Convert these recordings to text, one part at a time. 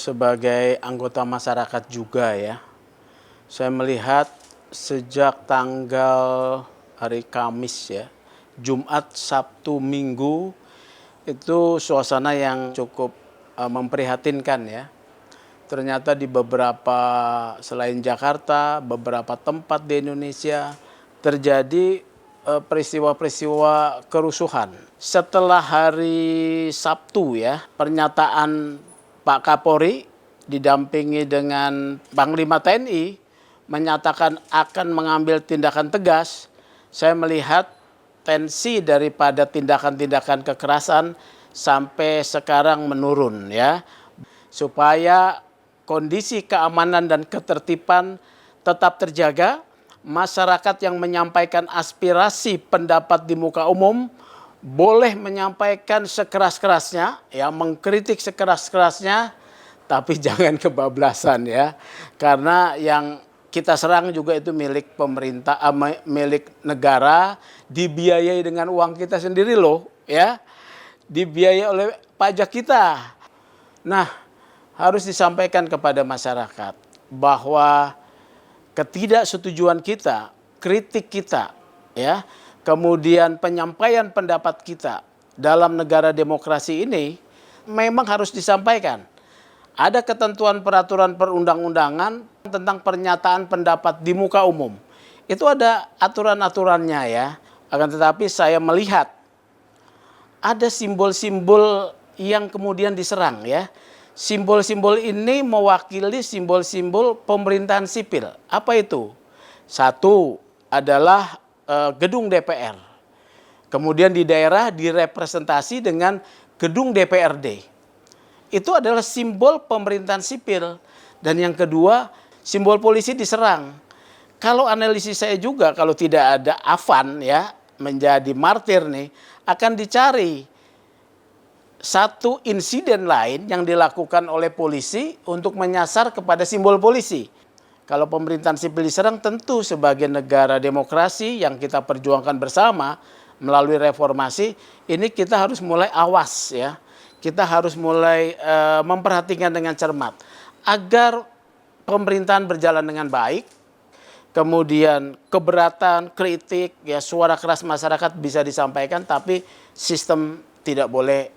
sebagai anggota masyarakat juga ya, saya melihat sejak tanggal hari Kamis ya, Jumat, Sabtu, Minggu, itu suasana yang cukup memprihatinkan ya. Ternyata di beberapa, selain Jakarta, beberapa tempat di Indonesia terjadi peristiwa-peristiwa kerusuhan. Setelah hari Sabtu ya, pernyataan Pak Kapolri didampingi dengan Panglima TNI menyatakan akan mengambil tindakan tegas. Saya melihat tensi daripada tindakan-tindakan kekerasan sampai sekarang menurun ya. Supaya kondisi keamanan dan ketertiban tetap terjaga, masyarakat yang menyampaikan aspirasi pendapat di muka umum boleh menyampaikan sekeras-kerasnya, ya, mengkritik sekeras-kerasnya, tapi jangan kebablasan ya. Karena yang kita serang juga itu milik pemerintah, milik negara, dibiayai dengan uang kita sendiri loh, ya. Dibiayai oleh pajak kita. Nah, harus disampaikan kepada masyarakat bahwa ketidaksetujuan kita, kritik kita, ya, kemudian penyampaian pendapat kita dalam negara demokrasi ini memang harus disampaikan. Ada ketentuan peraturan perundang-undangan tentang pernyataan pendapat di muka umum. Itu ada aturan-aturannya ya. Akan tetapi saya melihat ada simbol-simbol yang kemudian diserang ya. Simbol-simbol ini mewakili simbol-simbol pemerintahan sipil. Apa itu? Satu adalah gedung DPR. Kemudian di daerah direpresentasi dengan gedung DPRD. Itu adalah simbol pemerintahan sipil. Dan yang kedua, simbol polisi diserang. Kalau analisis saya juga, kalau tidak ada Afan ya menjadi martir nih, akan dicari satu insiden lain yang dilakukan oleh polisi untuk menyasar kepada simbol polisi. Kalau pemerintahan sipil diserang, tentu sebagai negara demokrasi yang kita perjuangkan bersama melalui reformasi, ini kita harus mulai awas ya. Kita harus mulai memperhatikan dengan cermat agar pemerintahan berjalan dengan baik. Kemudian keberatan, kritik, ya, suara keras masyarakat bisa disampaikan, tapi sistem tidak boleh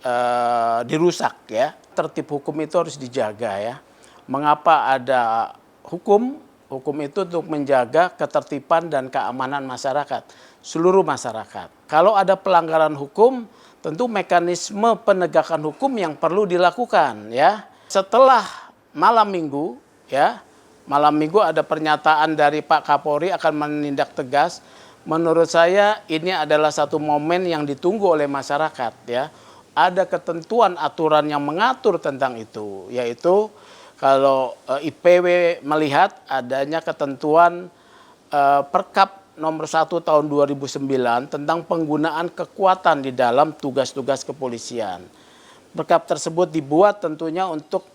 dirusak ya. Tertib hukum itu harus dijaga ya. Mengapa ada hukum? Hukum itu untuk menjaga ketertiban dan keamanan masyarakat, seluruh masyarakat. Kalau ada pelanggaran hukum, tentu mekanisme penegakan hukum yang perlu dilakukan ya. Setelah malam Minggu ya, malam Minggu ada pernyataan dari Pak Kapolri akan menindak tegas. Menurut saya ini adalah satu momen yang ditunggu oleh masyarakat ya. Ada ketentuan aturan yang mengatur tentang itu, yaitu kalau IPW melihat adanya ketentuan Perkap nomor 1 tahun 2009 tentang penggunaan kekuatan di dalam tugas-tugas kepolisian. Perkap tersebut dibuat tentunya untuk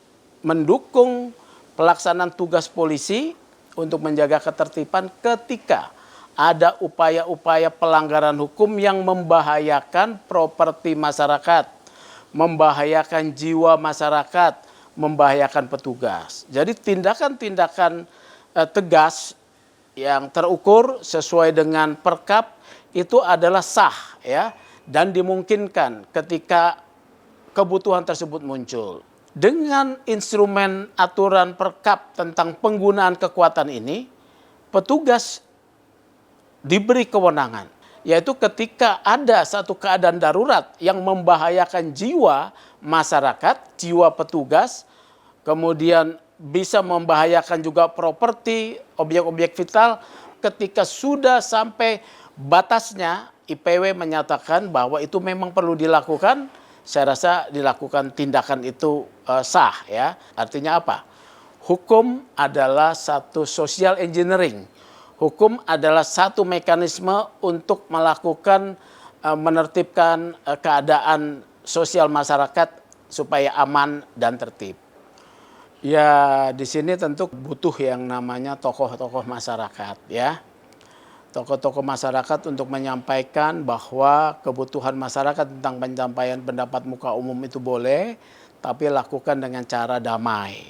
mendukung pelaksanaan tugas polisi untuk menjaga ketertiban ketika ada upaya-upaya pelanggaran hukum yang membahayakan properti masyarakat, membahayakan jiwa masyarakat, membahayakan petugas. Jadi tindakan-tindakan tegas yang terukur sesuai dengan Perkap itu adalah sah ya, dan dimungkinkan ketika kebutuhan tersebut muncul. Dengan instrumen aturan Perkap tentang penggunaan kekuatan ini, petugas diberi kewenangan, yaitu ketika ada satu keadaan darurat yang membahayakan jiwa masyarakat, jiwa petugas, kemudian bisa membahayakan juga properti, objek-objek vital, ketika sudah sampai batasnya, IPW menyatakan bahwa itu memang perlu dilakukan, saya rasa dilakukan tindakan itu sah ya. Artinya apa? Hukum adalah satu social engineering. Hukum adalah satu mekanisme untuk melakukan menertibkan keadaan sosial masyarakat supaya aman dan tertib. Ya, di sini tentu butuh yang namanya tokoh-tokoh masyarakat ya. Tokoh-tokoh masyarakat untuk menyampaikan bahwa kebutuhan masyarakat tentang penyampaian pendapat muka umum itu boleh, tapi lakukan dengan cara damai